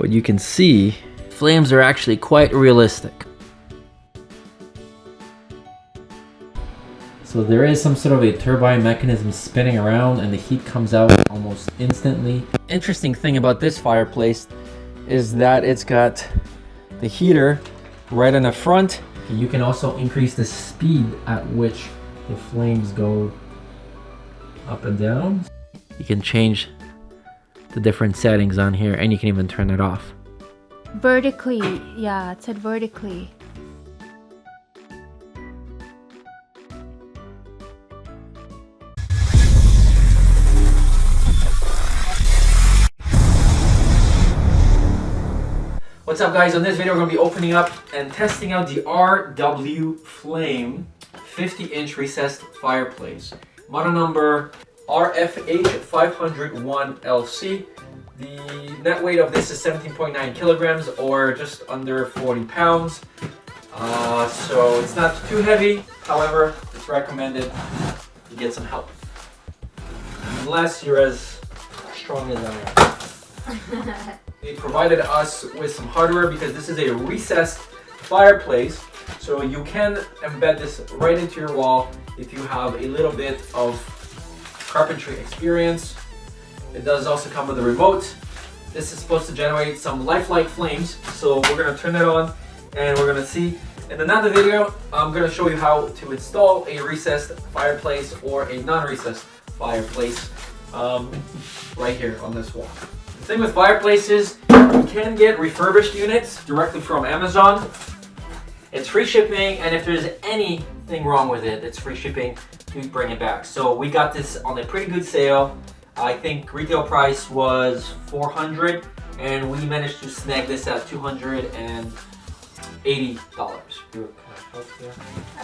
but you can see flames are actually quite realistic. So there is some sort of a turbine mechanism spinning around and the heat comes out almost instantly. Interesting thing about this fireplace is that it's got the heater right on the front. You can also increase the speed at which the flames go up and down. You can change the different settings on here and you can even turn it off. Vertically, yeah, it said vertically. What's up guys, on this video we're going to be opening up and testing out the r.w.flame 50-inch recessed fireplace. Model number RFH501LC. The net weight of this is 17.9 kilograms or just under 40 pounds. So it's not too heavy, however it's recommended you get some help. Unless you're as strong as I am. They provided us with some hardware because this is a recessed fireplace, so you can embed this right into your wall if you have a little bit of carpentry experience. It does also come with a remote. This is supposed to generate some lifelike flames, so we're going to turn it on and we're going to see. In another video, I'm going to show you how to install a recessed fireplace or a non-recessed fireplace right here on this wall. The thing with fireplaces, you can get refurbished units directly from Amazon. It's free shipping, and if there's anything wrong with it, it's free shipping to bring it back. So we got this on a pretty good sale. I think retail price was $400, and we managed to snag this at $280. I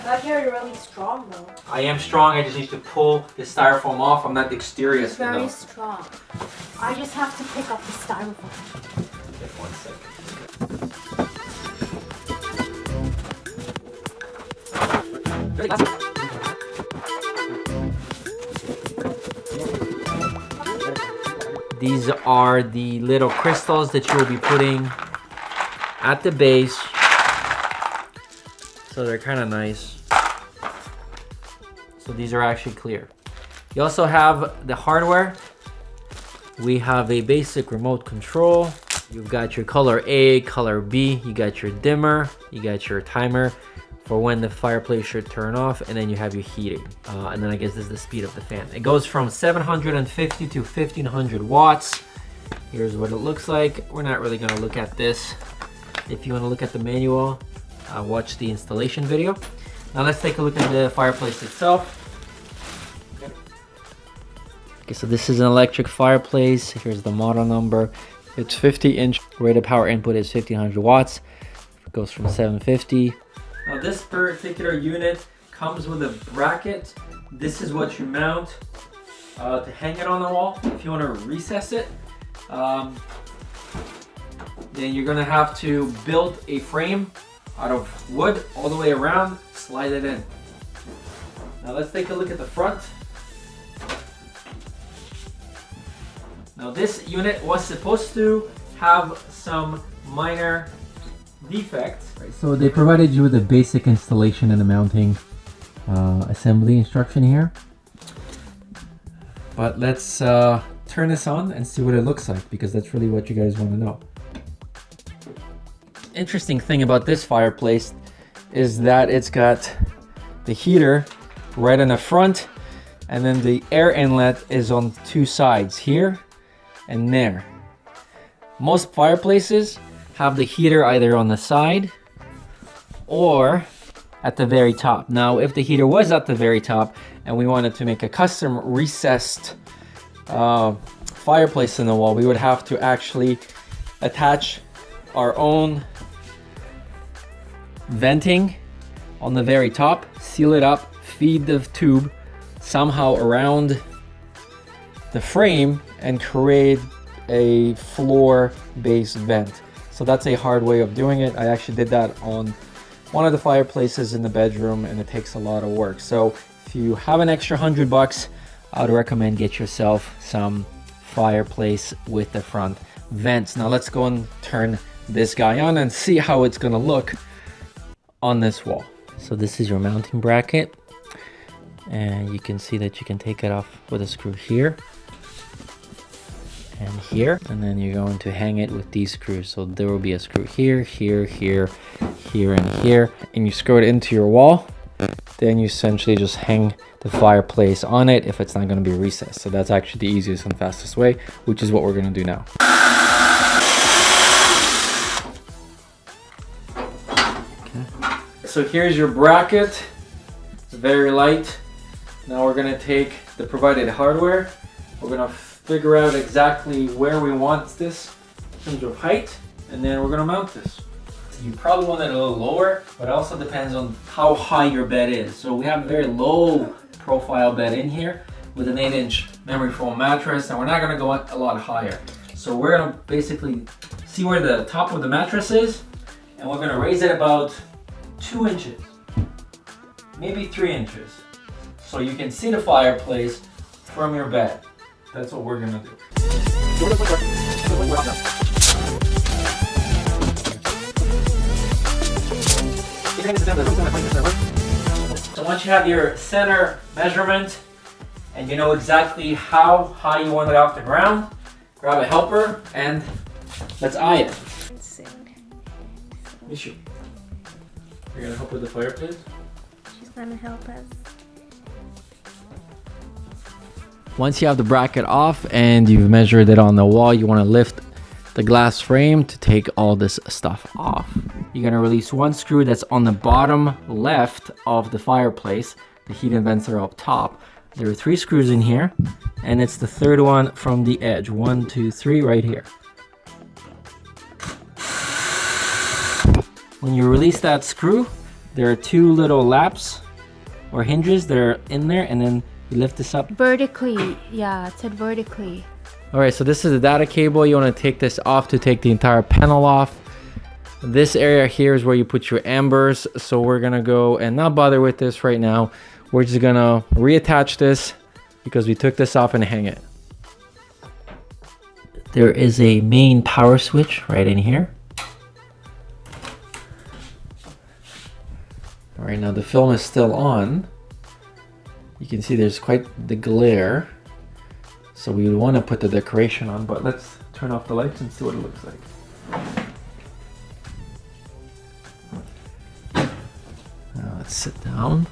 thought you were really strong though. I am strong, I just need to pull the styrofoam off. I'm not dexterous enough. Very strong. I just have to pick up the styrofoam. Okay, 1 second. These are the little crystals that you'll be putting at the base. So they're kind of nice. So these are actually clear. You also have the hardware. We have a basic remote control. You've got your color A, color B. You got your dimmer. You got your timer for when the fireplace should turn off. And then you have your heating. And then I guess this is the speed of the fan. It goes from 750 to 1500 watts. Here's what it looks like. We're not really going to look at this. If you want to look at the manual, watch the installation video. Now let's take a look at the fireplace itself. Okay, so this is an electric fireplace. Here's the model number. It's 50-inch. Rated power input is 1500 watts. It goes from 750. Now this particular unit comes with a bracket. This is what you mount to hang it on the wall. If you want to recess it, then you're gonna have to build a frame out of wood all the way around, slide it in. Now let's take a look at the front. Now this unit was supposed to have some minor defects. Right, so they provided you with a basic installation and a mounting assembly instruction here. But let's turn this on and see what it looks like, because that's really what you guys want to know. Interesting thing about this fireplace is that it's got the heater right on the front, and then the air inlet is on two sides, here and there. Most fireplaces have the heater either on the side or at the very top. Now if the heater was at the very top and we wanted to make a custom recessed fireplace in the wall, we would have to actually attach our own venting on the very top, seal it up, feed the tube somehow around the frame and create a floor-based vent. So that's a hard way of doing it. I actually did that on one of the fireplaces in the bedroom, and it takes a lot of work. So if you have an extra $100, I would recommend get yourself some fireplace with the front vents. Now let's go and turn this guy on and see how it's gonna look on this wall. So this is your mounting bracket, and you can see that you can take it off with a screw here and here, and then you're going to hang it with these screws. So there will be a screw here, here, here, here, and here, and you screw it into your wall. Then you essentially just hang the fireplace on it if it's not going to be recessed. So that's actually the easiest and fastest way, which is what we're going to do now. Okay. So here's your bracket. It's very light. Now we're going to take the provided hardware. We're going to figure out exactly where we want this in terms of height, and then we're going to mount this. You probably want it a little lower, but it also depends on how high your bed is. So we have a very low profile bed in here with an 8-inch memory foam mattress, and we're not gonna go a lot higher. So we're gonna basically see where the top of the mattress is, and we're gonna raise it about 2 inches, maybe 3 inches. So you can see the fireplace from your bed. That's what we're gonna do. So once you have your center measurement and you know exactly how high you want it off the ground, grab a helper and let's eye it. Mishu, you're gonna help with the fireplace? She's gonna help us. Once you have the bracket off and you've measured it on the wall, you want to lift the glass frame to take all this stuff off. You're gonna release one screw that's on the bottom left of the fireplace. The heat and vents are up top. There are 3 screws in here, and it's the third one from the edge. 1, 2, 3 right here. When you release that screw, there are 2 little laps or hinges that are in there, and then you lift this up. Vertically, yeah, it said vertically. All right, so this is the data cable. You want to take this off to take the entire panel off. This area here is where you put your ambers. So we're gonna go and not bother with this right now. We're just gonna reattach this because we took this off and hang it. There is a main power switch right in here. All right, now the film is still on. You can see there's quite the glare. So we would want to put the decoration on, but let's turn off the lights and see what it looks like. Now let's sit down.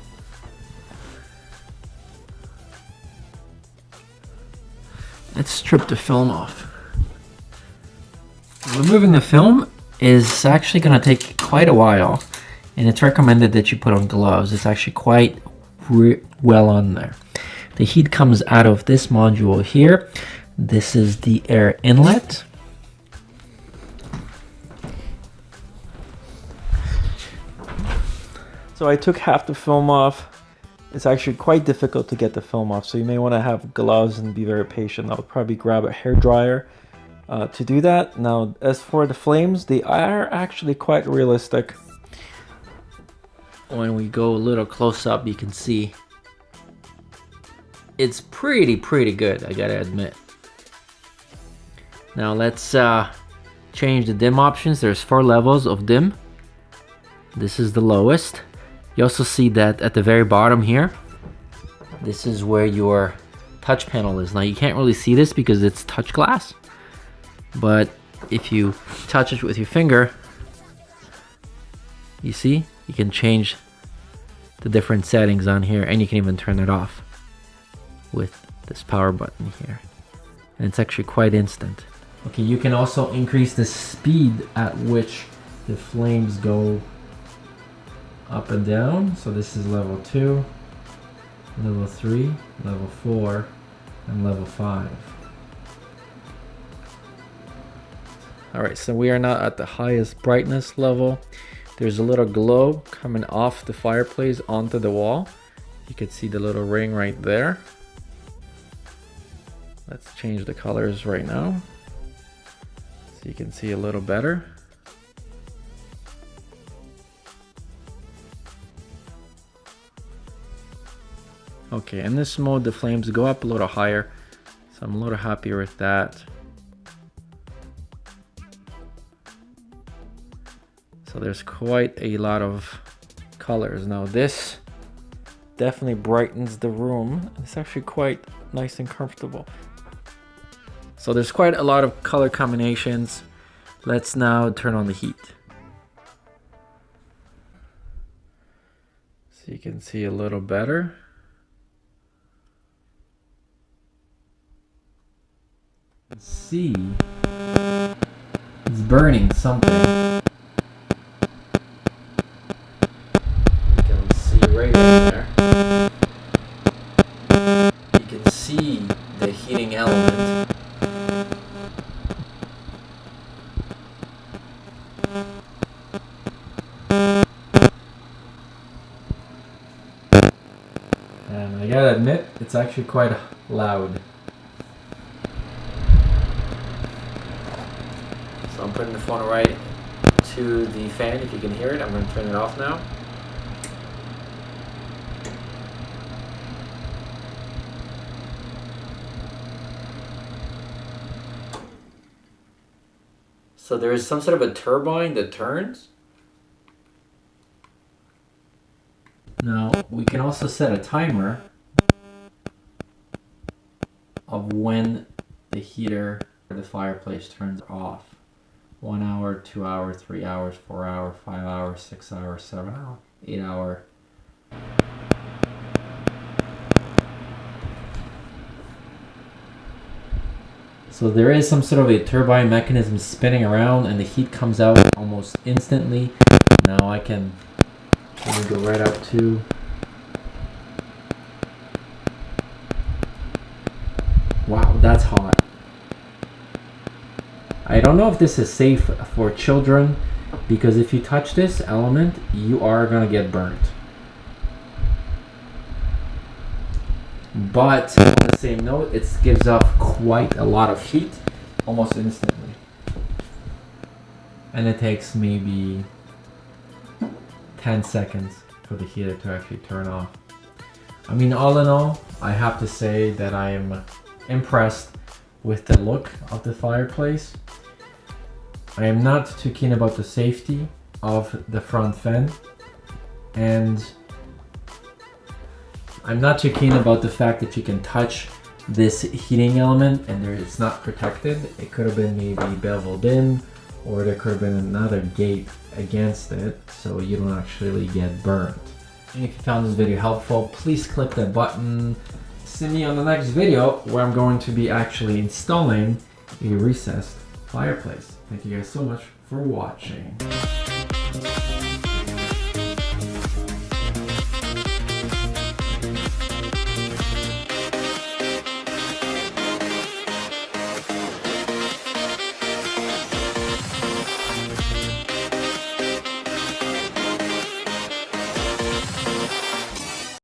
Let's strip the film off. Removing the film is actually going to take quite a while, and it's recommended that you put on gloves. It's actually quite well on there. The heat comes out of this module here. This is the air inlet. So I took half the film off. It's actually quite difficult to get the film off, so you may want to have gloves and be very patient. I'll probably grab a hair dryer to do that. Now, as for the flames, they are actually quite realistic. When we go a little close up, you can see it's pretty good, I gotta admit. Now let's change the dim options. There's 4 levels of dim. This is the lowest. You also see that at the very bottom here, this is where your touch panel is. Now you can't really see this because it's touch glass, but if you touch it with your finger, you see, you can change the different settings on here, and you can even turn it off with this power button here, and it's actually quite instant. Okay, you can also increase the speed at which the flames go up and down. So this is level 2, level 3, level 4, and level 5. All right, so we are now at the highest brightness level. There's a little glow coming off the fireplace onto the wall. You can see the little ring right there. Let's change the colors right now so you can see a little better. Okay, in this mode the flames go up a little higher, so I'm a little happier with that. So there's quite a lot of colors. Now this definitely brightens the room. It's actually quite nice and comfortable. So there's quite a lot of color combinations. Let's now turn on the heat. So you can see a little better. See, it's burning something. You can see right in there. You can see the heating element. And I gotta admit, it's actually quite loud. So I'm putting the phone right to the fan. If you can hear it, I'm going to turn it off now. So there is some sort of a turbine that turns. Now we can also set a timer of when the heater or the fireplace turns off. 1 hour, 2 hours, 3 hours, 4 hours, 5 hours, 6 hours, 7 hours, 8 hours. So there is some sort of a turbine mechanism spinning around and the heat comes out almost instantly. Now I can go right up to wow, that's hot. I don't know if this is safe for children because if you touch this element, you are gonna get burnt. But on the same note, it gives off quite a lot of heat almost instantly. And it takes maybe 10 seconds for the heater to actually turn off. I mean, all in all, I have to say that I am impressed with the look of the fireplace. I am not too keen about the safety of the front fan, and I'm not too keen about the fact that you can touch this heating element and it's not protected. It could have been maybe beveled in, or there could have been another gate against it so you don't actually get burnt. And if you found this video helpful, please click that button. See me on the next video where I'm going to be actually installing a recessed fireplace. Thank you guys so much for watching.